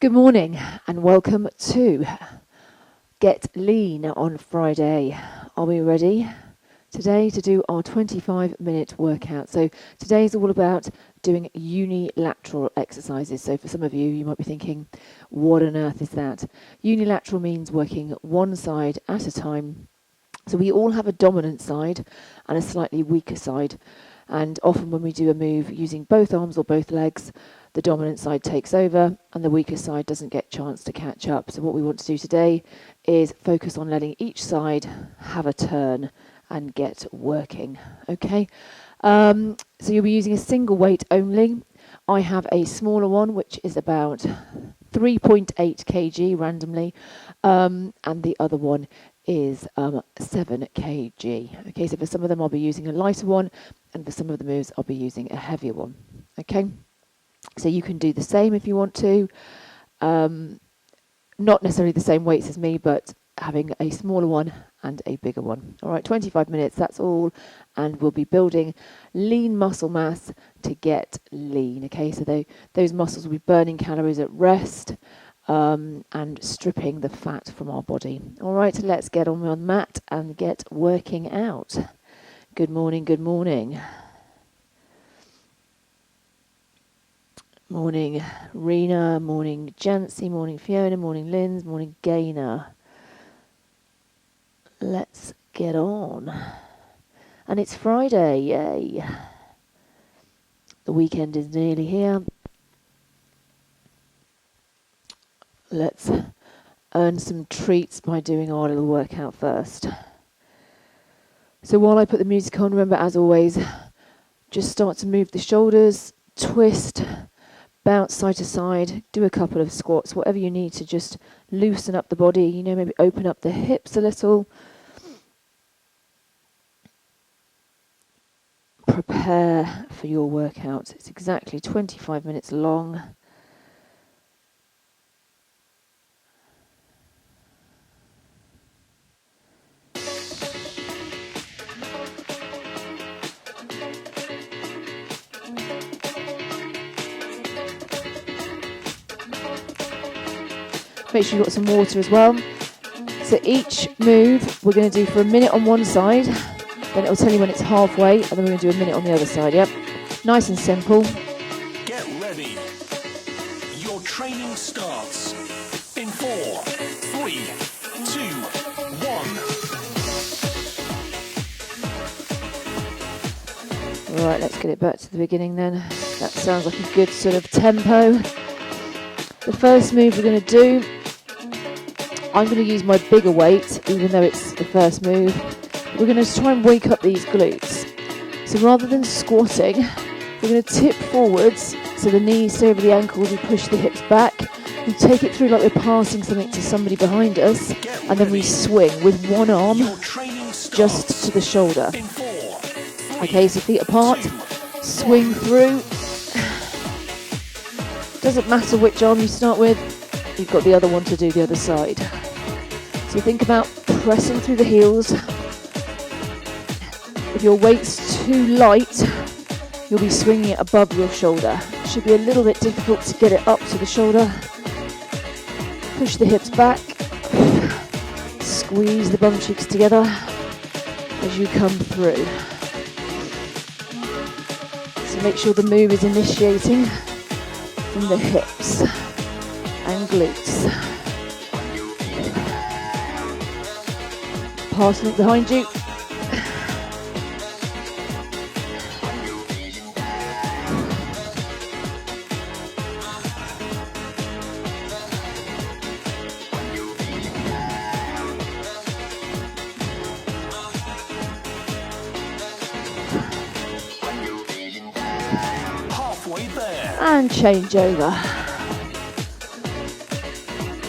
Good morning and welcome to Get Lean on Friday. Are we ready today to do our 25-minute workout? So today's all about doing unilateral exercises. So for some of you, you might be thinking, what on earth is that? Unilateral means working one side at a time. So we all have a dominant side and a slightly weaker side. And often when we do a move using both arms or both legs, the dominant side takes over and the weaker side doesn't get a chance to catch up. So what we want to do today is focus on letting each side have a turn and get working. Okay, so you'll be using a single weight only. I have a smaller one, which is about 3.8 kg randomly, and the other one is 7 kg. Okay, so for some of them I'll be using a lighter one, and for some of the moves I'll be using a heavier one. Okay, so you can do the same if you want to, not necessarily the same weights as me, but having a smaller one and a bigger one. All right, 25 minutes, that's all, and we'll be building lean muscle mass to get lean. Okay, so those muscles will be burning calories at rest, and stripping the fat from our body. All right, so let's get on the mat and get working out. Good morning, good morning. Morning Rena, morning Jancy, morning Fiona, morning Linz, morning Gaynor. Let's get on. And it's Friday, yay. The weekend is nearly here. Let's earn some treats by doing our little workout first. So while I put the music on, remember, as always, just start to move the shoulders, twist, bounce side to side, do a couple of squats, whatever you need to just loosen up the body, you know, maybe open up the hips a little. Prepare for your workout. It's exactly 25 minutes long. Make sure you've got some water as well. So each move we're going to do for a minute on one side, then it'll tell you when it's halfway, and then we're going to do a minute on the other side. Yep, nice and simple. Get ready. Your training starts in 4, 3, 2, 1. Right, let's get it back to the beginning then. That sounds like a good sort of tempo. The first move we're going to do, I'm going to use my bigger weight, even though it's the first move. We're going to try and wake up these glutes. So rather than squatting, we're going to tip forwards, so the knees stay over the ankles, we push the hips back, we take it through like we're passing something to somebody behind us, and then we swing with one arm just to the shoulder. Okay, so feet apart, swing through. Doesn't matter which arm you start with, you've got the other one to do the other side. So think about pressing through the heels. If your weight's too light, you'll be swinging it above your shoulder. It should be a little bit difficult to get it up to the shoulder. Push the hips back. Squeeze the bum cheeks together as you come through. So make sure the move is initiating from the hips and glutes. Passing it behind you. Halfway there. And change over.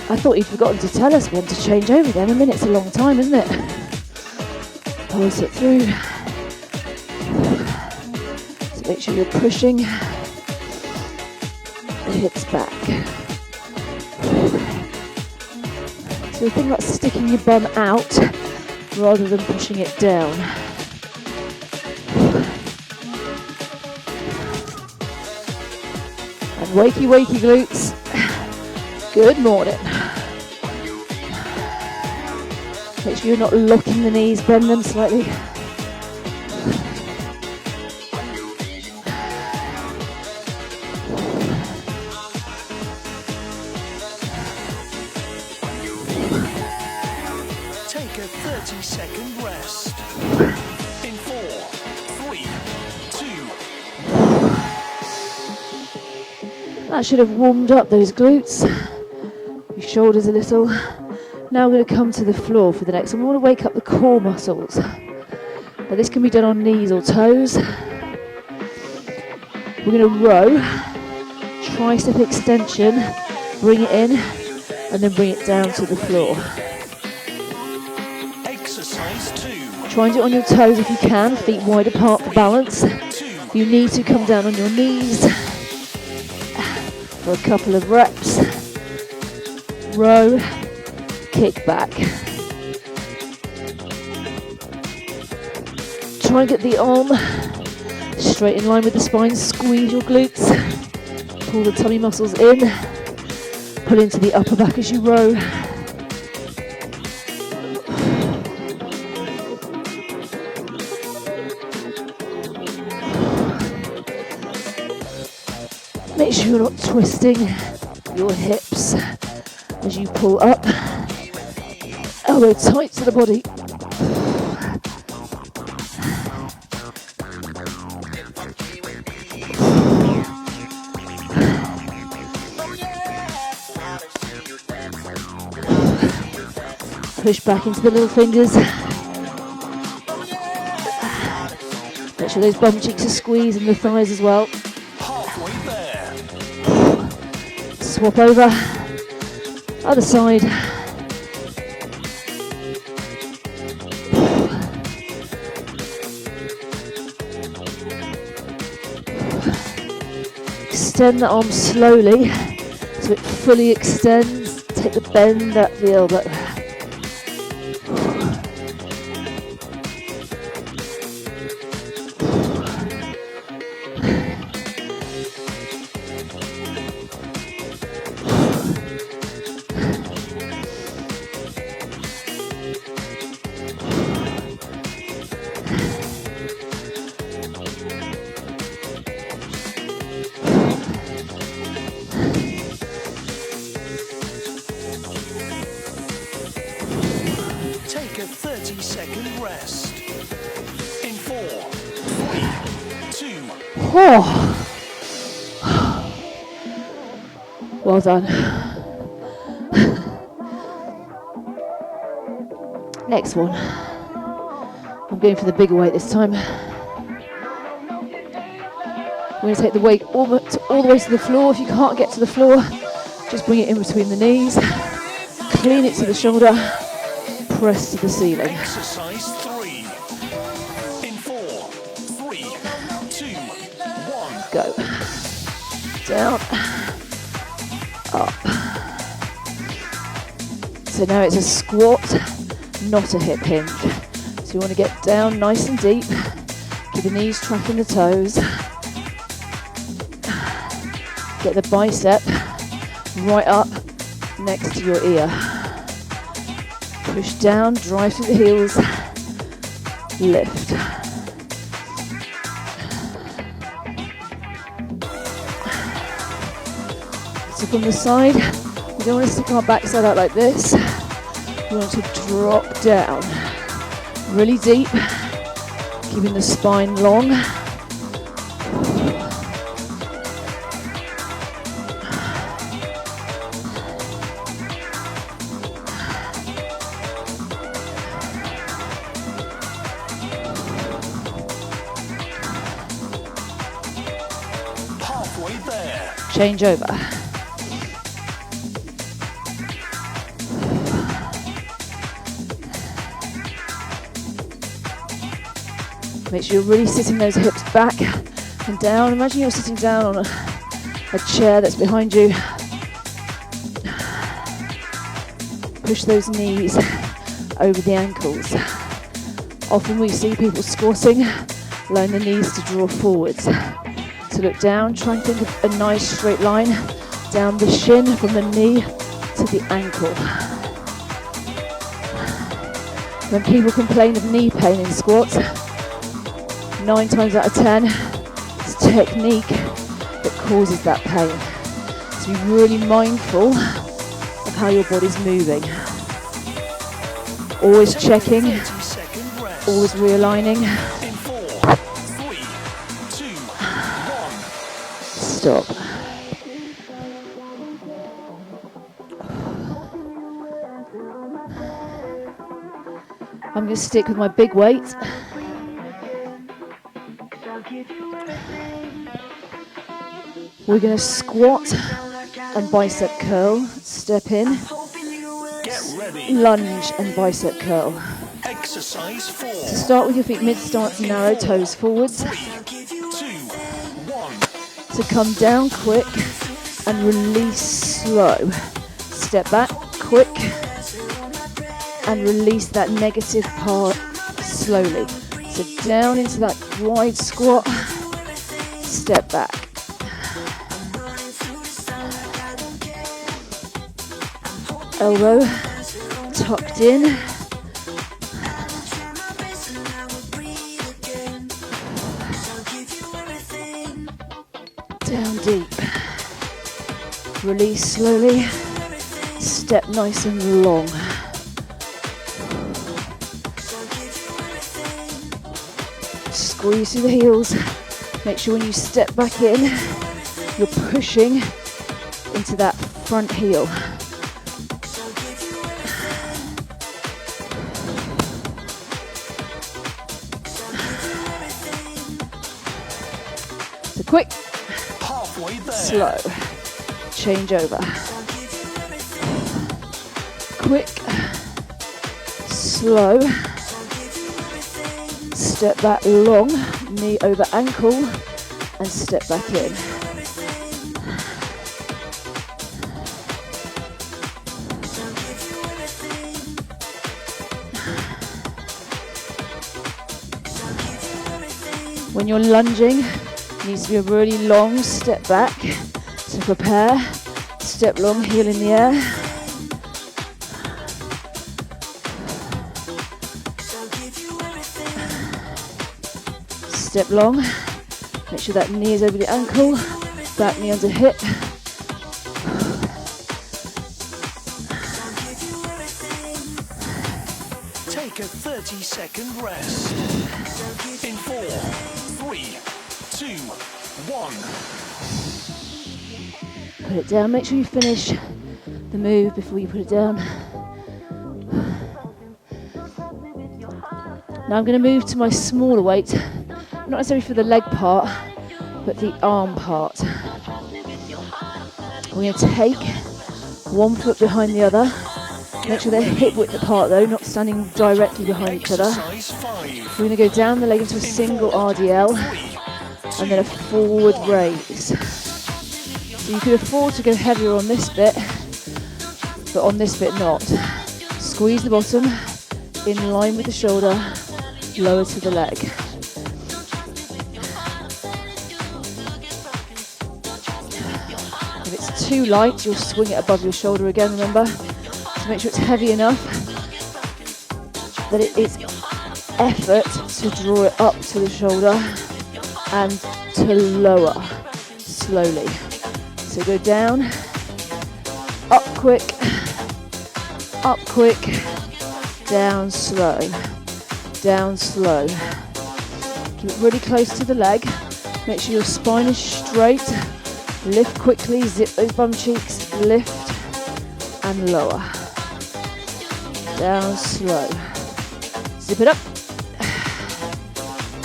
I thought you'd forgotten to tell us when to change over then. A minute's a long time, isn't it? Pulse it through. So make sure you're pushing the hips back. So think about sticking your bum out rather than pushing it down. And wakey, wakey glutes. Good morning. Make sure you're not locking the knees, bend them slightly. Take a 30-second rest. In 4, 3, 2. That should have warmed up those glutes, your shoulders a little. Now we're going to come to the floor for the next one. We want to wake up the core muscles. Now this can be done on knees or toes. We're going to row, tricep extension, bring it in, and then bring it down to the floor. Exercise 2. Try and do it on your toes if you can, feet wide apart for balance. If you need to, come down on your knees for a couple of reps. Row, kick back. Try and get the arm straight in line with the spine. Squeeze your glutes. Pull the tummy muscles in. Pull into the upper back as you row. Make sure you're not twisting your hips as you pull up. Elbow tight to the body. Push back into the little fingers. Make sure those bum cheeks are squeezed and the thighs as well. Halfway there. Swap over. Other side. Extend the arm slowly so it fully extends. Take the bend at the elbow. Take a 30-second rest. In 4, 3, 2. Oh. Well done. Next one. I'm going for the bigger weight this time. We're going to take the weight all the way to the floor. If you can't get to the floor, just bring it in between the knees. Clean it to the shoulder. Press to the ceiling. Exercise 3. In 4, 3, 2, 1. Go. Down. Up. So now it's a squat, not a hip hinge. So you want to get down nice and deep. Keep the knees tracking the toes. Get the bicep right up next to your ear. Push down, drive through the heels, lift. So from the side, we don't want to stick our backside out like this. We want to drop down really deep, keeping the spine long. Halfway there. Change over. Make sure you're really sitting those hips back and down. Imagine you're sitting down on a chair that's behind you. Push those knees over the ankles. Often we see people squatting, allowing the knees to draw forwards. So look down, try and think of a nice straight line down the shin from the knee to the ankle. When people complain of knee pain in squats, 9 times out of 10, it's technique that causes that pain. So be really mindful of how your body's moving. Always checking, always realigning. In 4, 3, 2, 1. Stop. I'm going to stick with my big weight. We're going to squat and bicep curl, step in, Get ready. lunge and bicep curl. Exercise 4. So start with your feet mid-stance, narrow, toes forwards. 3, 2, 1. So come down quick and release slow. Step back quick and release that negative part slowly. So down into that wide squat, step back. Elbow tucked in. Down deep. Release slowly. Step nice and long. Squeeze through the heels. Make sure when you step back in, you're pushing into that front heel. So quick, Halfway there. slow, change over. Quick, slow, step back long, knee over ankle, and step back in. When you're lunging, it needs to be a really long step back. So prepare, step long, heel in the air. Step long, make sure that knee is over the ankle, back knee under hip. Take a 30-second rest. In 4, 3, 2, 1. Put it down, make sure you finish the move before you put it down. Now I'm going to move to my smaller weight, not necessarily for the leg part, but the arm part. We're going to take one foot behind the other. Make sure they're hip width apart though, not standing directly behind each other. Exercise 5. We're going to go down the leg into a single RDL and then a forward raise. So you could afford to go heavier on this bit, but on this bit not. Squeeze the bottom in line with the shoulder, lower to the leg. If it's too light, you'll swing it above your shoulder again, remember? So make sure it's heavy enough that it is effort to draw it up to the shoulder and to lower slowly. So go down, up quick, down slow, down slow. Keep it really close to the leg. Make sure your spine is straight. Lift quickly, zip those bum cheeks, lift and lower. Down slow. Zip it up.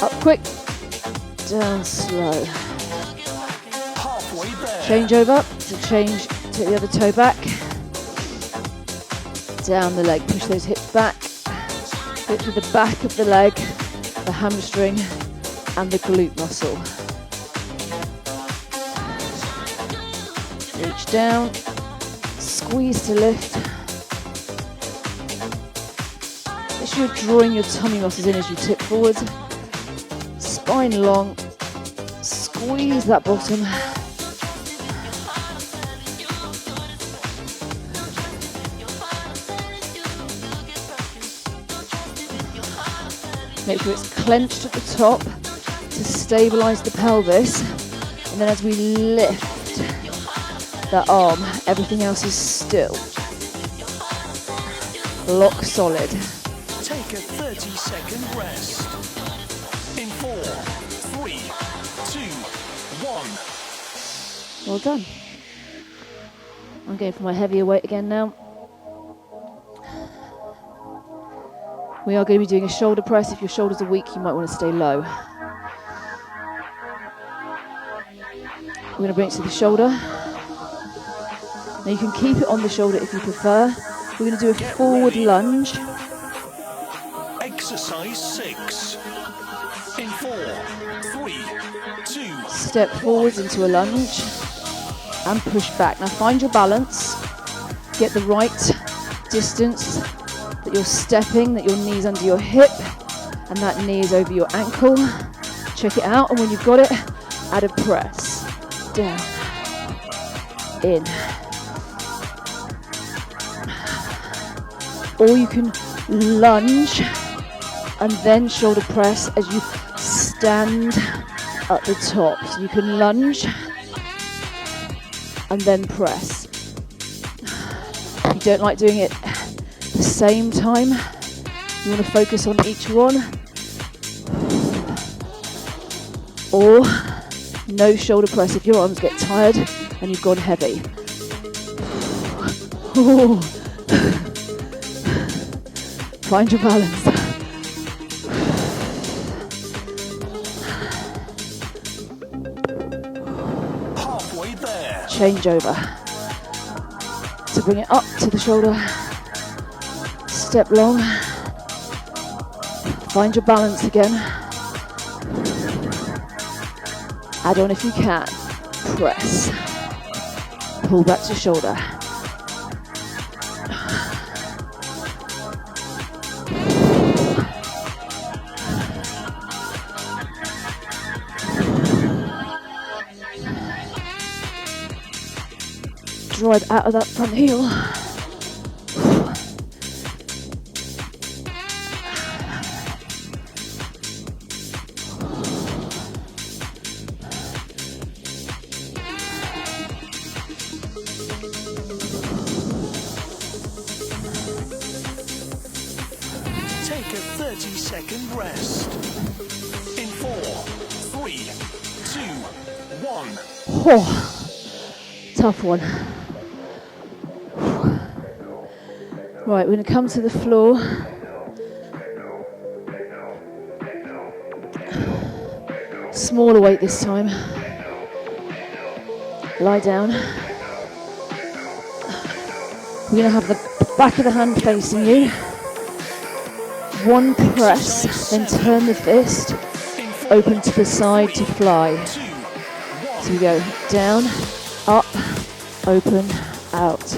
Up quick, down slow. Halfway there. Change over, so change, take the other toe back. Down the leg, push those hips back. Hit with the back of the leg, the hamstring and the glute muscle. Reach down, squeeze to lift. Make sure you're drawing your tummy muscles in as you tip forward. Spine long, squeeze that bottom. Make sure it's clenched at the top to stabilize the pelvis. And then as we lift the arm, everything else is still. Lock solid. Take a 30-second rest. In 4, 3, 2, 1. Well done. I'm going for my heavier weight again now. We are going to be doing a shoulder press. If your shoulders are weak, you might want to stay low. We're going to bring it to the shoulder. Now you can keep it on the shoulder if you prefer. We're going to do a forward lunge. Exercise 6. In 4, 3, 2. Step forwards into a lunge and push back. Now find your balance. Get the right distance that you're stepping, that your knee's under your hip and that knee is over your ankle. Check it out, and when you've got it, add a press. Down. In. Or you can lunge and then shoulder press as you stand at the top. So you can lunge and then press. If you don't like doing it the same time, you want to focus on each one. Or no shoulder press if your arms get tired and you've gone heavy. Ooh. Find your balance. Halfway there. Change over. To bring it up to the shoulder. Step long. Find your balance again. Add on if you can. Press. Pull back to shoulder. Drive out of that front heel. Take a 30-second rest. In 4, 3, 2, 1. Oh, tough one. Right, we're going to come to the floor. Smaller weight this time. Lie down. We're going to have the back of the hand facing you. One press, then turn the fist, open to the side to fly. So we go down, up, open, out.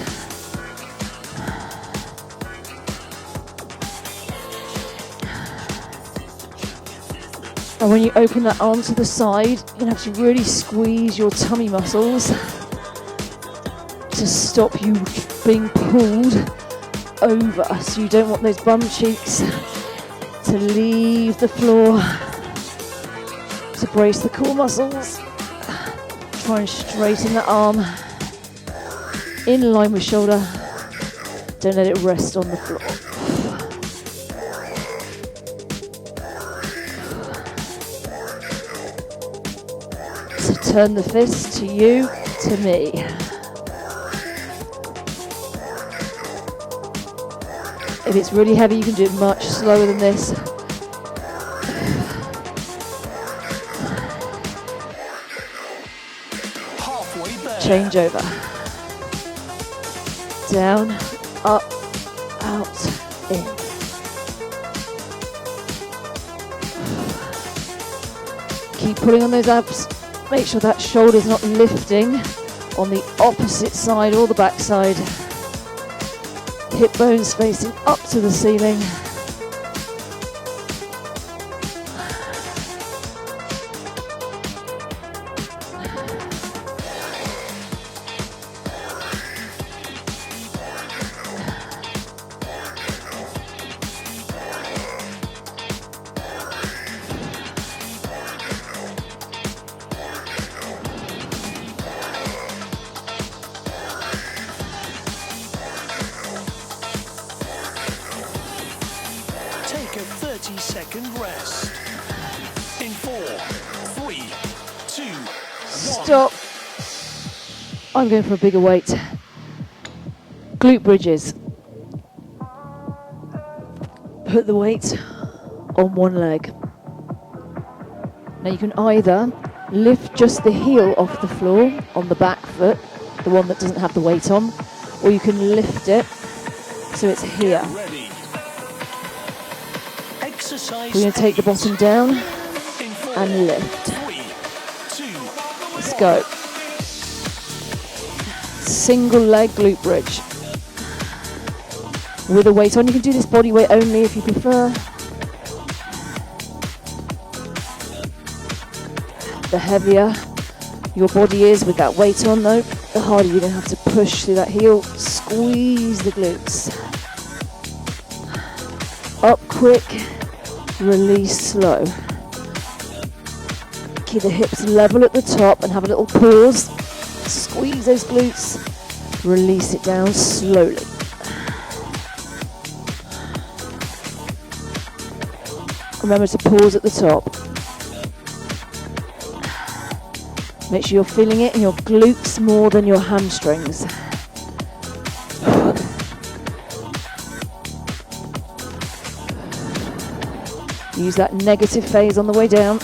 And when you open that arm to the side, you're going to have to really squeeze your tummy muscles to stop you being pulled over. So you don't want those bum cheeks to leave the floor. To brace the core muscles. Try and straighten the arm in line with shoulder. Don't let it rest on the floor. Turn the fist to you, to me. If it's really heavy, you can do it much slower than this. Halfway there. Change over. Down, up, out, in. Keep pulling on those abs. Make sure that shoulder's not lifting on the opposite side or the back side. Hip bones facing up to the ceiling. a 30-second rest. In 4, 3, 2, 1. Stop. I'm going for a bigger weight. Glute bridges. Put the weight on one leg. Now you can either lift just the heel off the floor on the back foot, the one that doesn't have the weight on, or you can lift it so it's here. Ready. Exercise. We're going to take the bottom down In 4, and lift. 3, 2, Let's go. Single leg glute bridge. With a weight on. You can do this body weight only if you prefer. The heavier your body is with that weight on though, the harder you're going to have to push through that heel. Squeeze the glutes. Up quick, release slow. Keep the hips level at the top and have a little pause. Squeeze those glutes. Release it down slowly. Remember to pause at the top. Make sure you're feeling it in your glutes more than your hamstrings. Use that negative phase on the way down.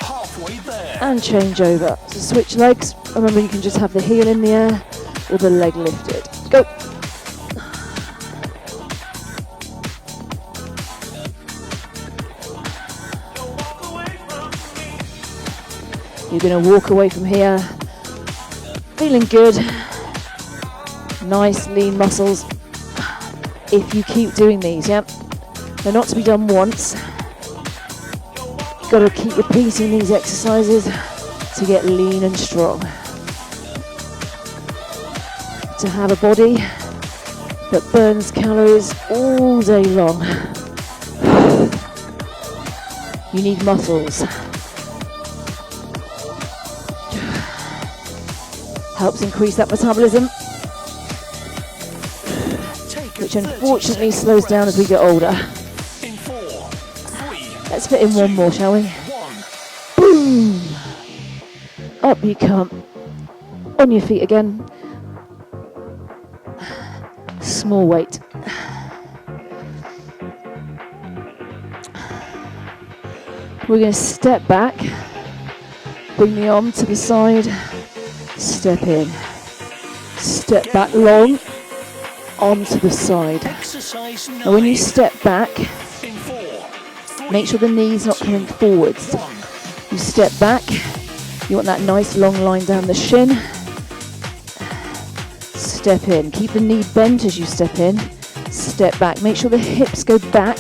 halfway there. And change over. So switch legs. Remember you can just have the heel in the air or the leg lifted. Go. You're going to walk away from here feeling good. Nice lean muscles. If you keep doing these, yeah? They're not to be done once. You've got to keep repeating these exercises to get lean and strong. To have a body that burns calories all day long. You need muscles. Helps increase that metabolism, which unfortunately slows down as we get older. In 4, 3, Let's fit in one more, shall we? 1. Boom! Up you come. On your feet again. Small weight. We're going to step back, bring the arm to the side, step in, step back long, arm to the side. Exercise 9. Now when you step back, In 4, 3, make sure the knee's not coming forwards. 1. You step back, you want that nice long line down the shin. Step in, keep the knee bent as you step in, step back, make sure the hips go back.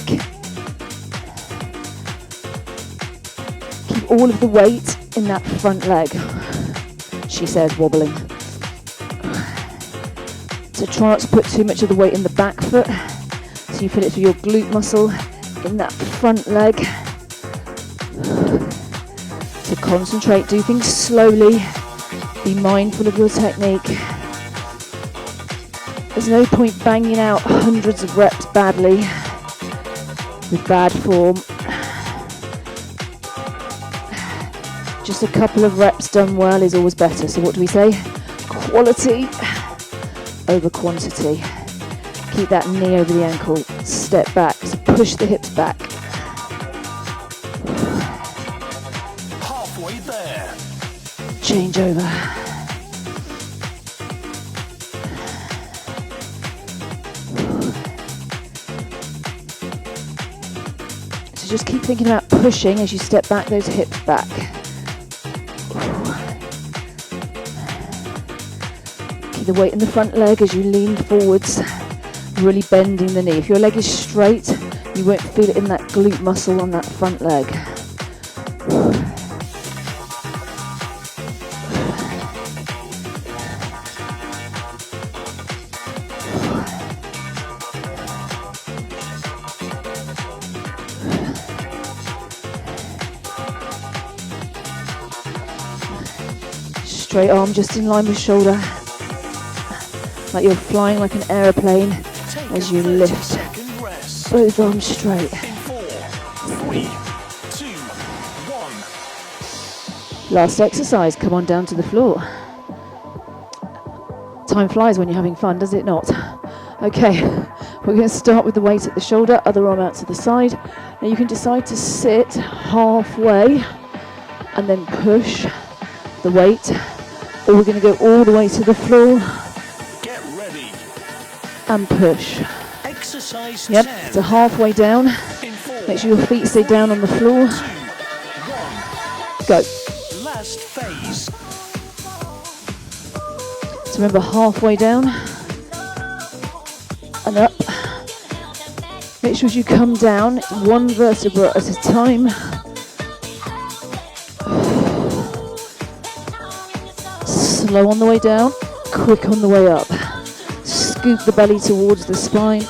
Keep all of the weight in that front leg, she says, wobbling. So try not to put too much of the weight in the back foot, so you feel it through your glute muscle in that front leg. So concentrate, do things slowly, be mindful of your technique. There's no point banging out hundreds of reps badly with bad form. Just a couple of reps done well is always better. So what do we say? Quality over quantity. Keep that knee over the ankle. Step back. So push the hips back. Halfway there. Change over. So just keep thinking about pushing as you step back, those hips back. Keep the weight in the front leg as you lean forwards, really bending the knee. If your leg is straight, you won't feel it in that glute muscle on that front leg. Straight arm just in line with shoulder, like you're flying like an aeroplane. Take as a you 30 lift second rest. both arms straight. In 4, 3, 2, 1. Last exercise, come on down to the floor. Time flies when you're having fun, does it not? Okay, we're going to start with the weight at the shoulder, other arm out to the side. Now you can decide to sit halfway and then push the weight, or we're going to go all the way to the floor. Get ready. And push. Exercise Yep, 10. so halfway down. In 4, Make sure your feet stay down on the floor. 2, 1. Go. Last phase. So remember, halfway down and up. Make sure as you come down, it's one vertebra at a time. Slow on the way down, quick on the way up. Scoop the belly towards the spine.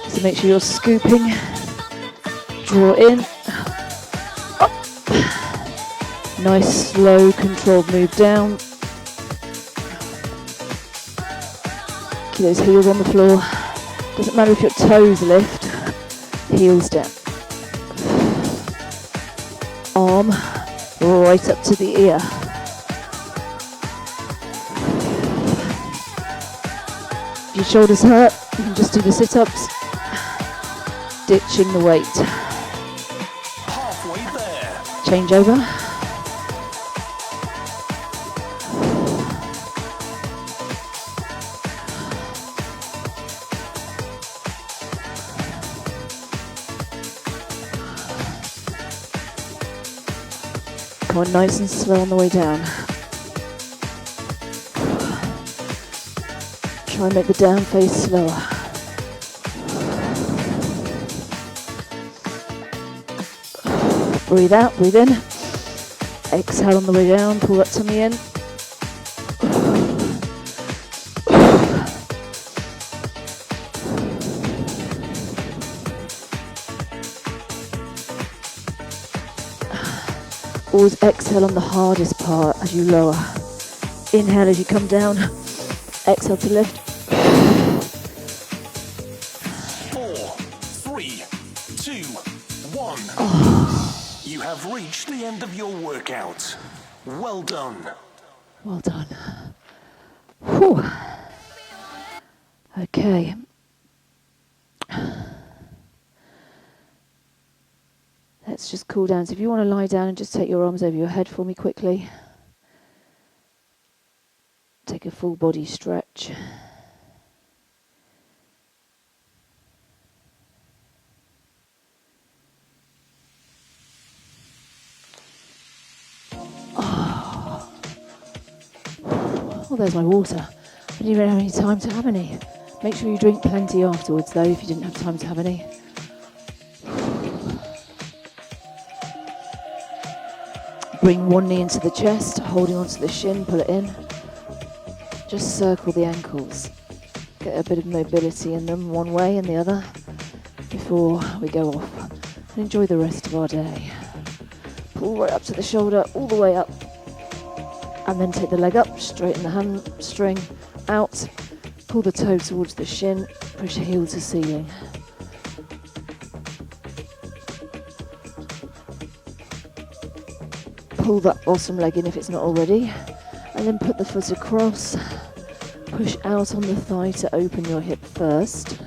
So make sure you're scooping. Draw in. Up. Nice, slow, controlled move down. Keep those heels on the floor. Doesn't matter if your toes lift. Heels down. Arm right up to the ear. If your shoulders hurt, you can just do the sit-ups. Ditching the weight. Halfway there. Change over. Come on, nice and slow on the way down. Try and make the down face slower. Breathe out, breathe in. Exhale on the way down, pull that tummy in. Always exhale on the hardest part as you lower. Inhale as you come down. Exhale to lift. 4, 3, 2, 1. You have reached the end of your workout. Well done. Well done. Whew. Okay. Let's just cool down. So if you want to lie down and just take your arms over your head for me quickly. Take a full body stretch. Oh, there's my water. I didn't even have any time to have any. Make sure you drink plenty afterwards though if you didn't have time to have any. Bring one knee into the chest, holding onto the shin, pull it in. Just circle the ankles. Get a bit of mobility in them one way and the other before we go off. And enjoy the rest of our day. Pull right up to the shoulder, all the way up. And then take the leg up, straighten the hamstring out. Pull the toe towards the shin, push heel to ceiling. Pull that bottom leg in if it's not already, and then put the foot across, push out on the thigh to open your hip first,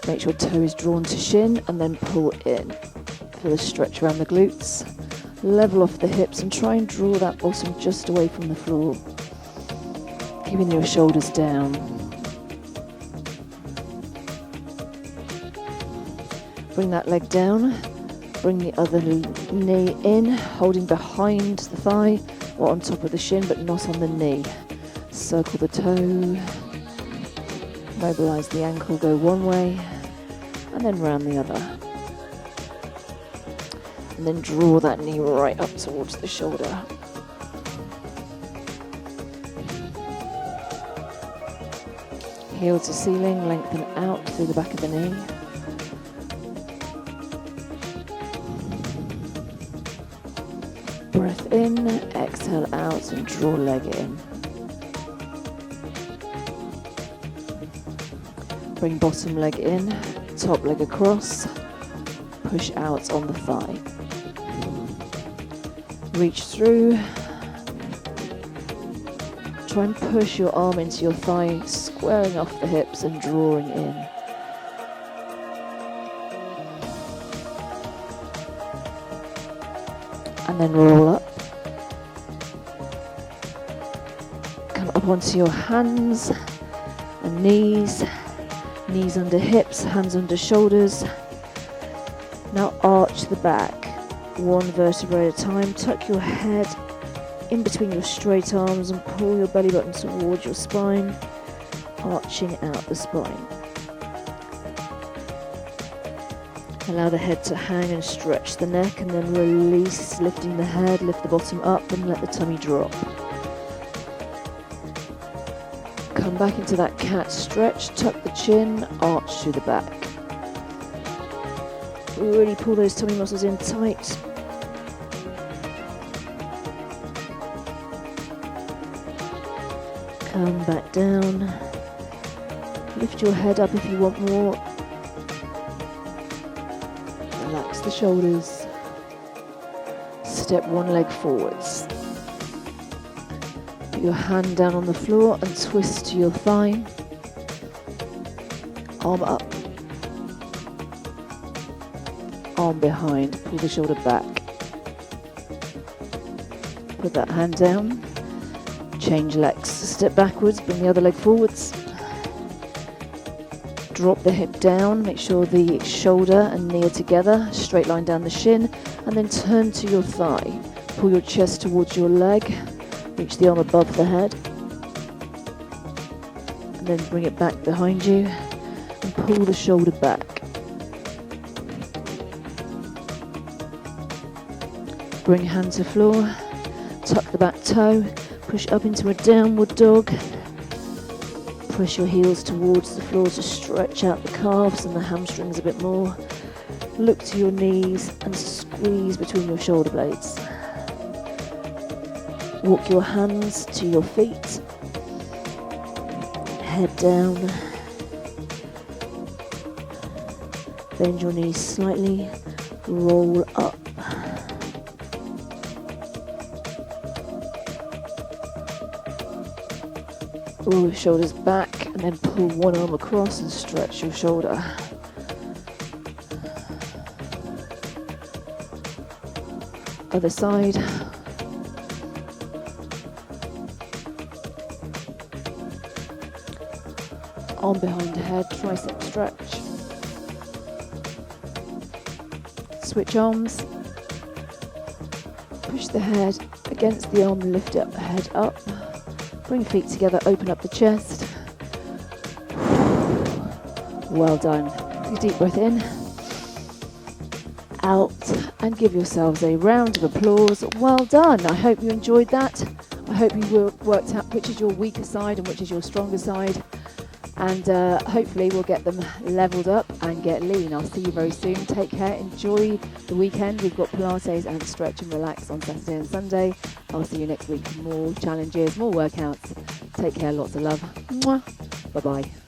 make sure toe is drawn to shin, and then pull in for the stretch around the glutes, level off the hips and try and draw that bottom just away from the floor, keeping your shoulders down. Bring that leg down. Bring the other knee in, holding behind the thigh or on top of the shin, but not on the knee. Circle the toe, mobilize the ankle, go one way, and then round the other. And then draw that knee right up towards the shoulder. Heel to ceiling, lengthen out through the back of the knee. Breath in, exhale out and draw leg in. Bring bottom leg in, top leg across, push out on the thigh. Reach through. Try and push your arm into your thigh, squaring off the hips and drawing in. And then roll up. Come up onto your hands and knees. Knees under hips, hands under shoulders. Now arch the back, one vertebrae at a time. Tuck your head in between your straight arms and pull your belly button towards your spine, arching out the spine. Allow the head to hang and stretch the neck, and then release, lifting the head, lift the bottom up and let the tummy drop. Come back into that cat stretch, tuck the chin, arch through the back. Really pull those tummy muscles in tight. Come back down. Lift your head up if you want more. Relax the shoulders. Step one leg forwards. Put your hand down on the floor and twist to your thigh. Arm up. Arm behind. Pull the shoulder back. Put that hand down. Change legs. Step backwards. Bring the other leg forwards. Drop the hip down, make sure the shoulder and knee are together, straight line down the shin, and then turn to your thigh. Pull your chest towards your leg, reach the arm above the head, and then bring it back behind you, and pull the shoulder back. Bring hand to floor, tuck the back toe, push up into a downward dog. Press your heels towards the floor to stretch out the calves and the hamstrings a bit more. Look to your knees and squeeze between your shoulder blades. Walk your hands to your feet. Head down. Bend your knees slightly. Roll up. Roll your shoulders back and then pull one arm across and stretch your shoulder. Other side. Arm behind head, tricep stretch. Switch arms. Push the head against the arm, lift up, head up. Bring feet together, open up the chest. Well done. Take a deep breath in. Out. And give yourselves a round of applause. Well done. I hope you enjoyed that. I hope you worked out which is your weaker side and which is your stronger side. And hopefully we'll get them leveled up and get lean. I'll see you very soon. Take care. Enjoy the weekend. We've got Pilates and Stretch and Relax on Saturday and Sunday. I'll see you next week for more challenges, more workouts. Take care. Lots of love. Mwah. Bye-bye.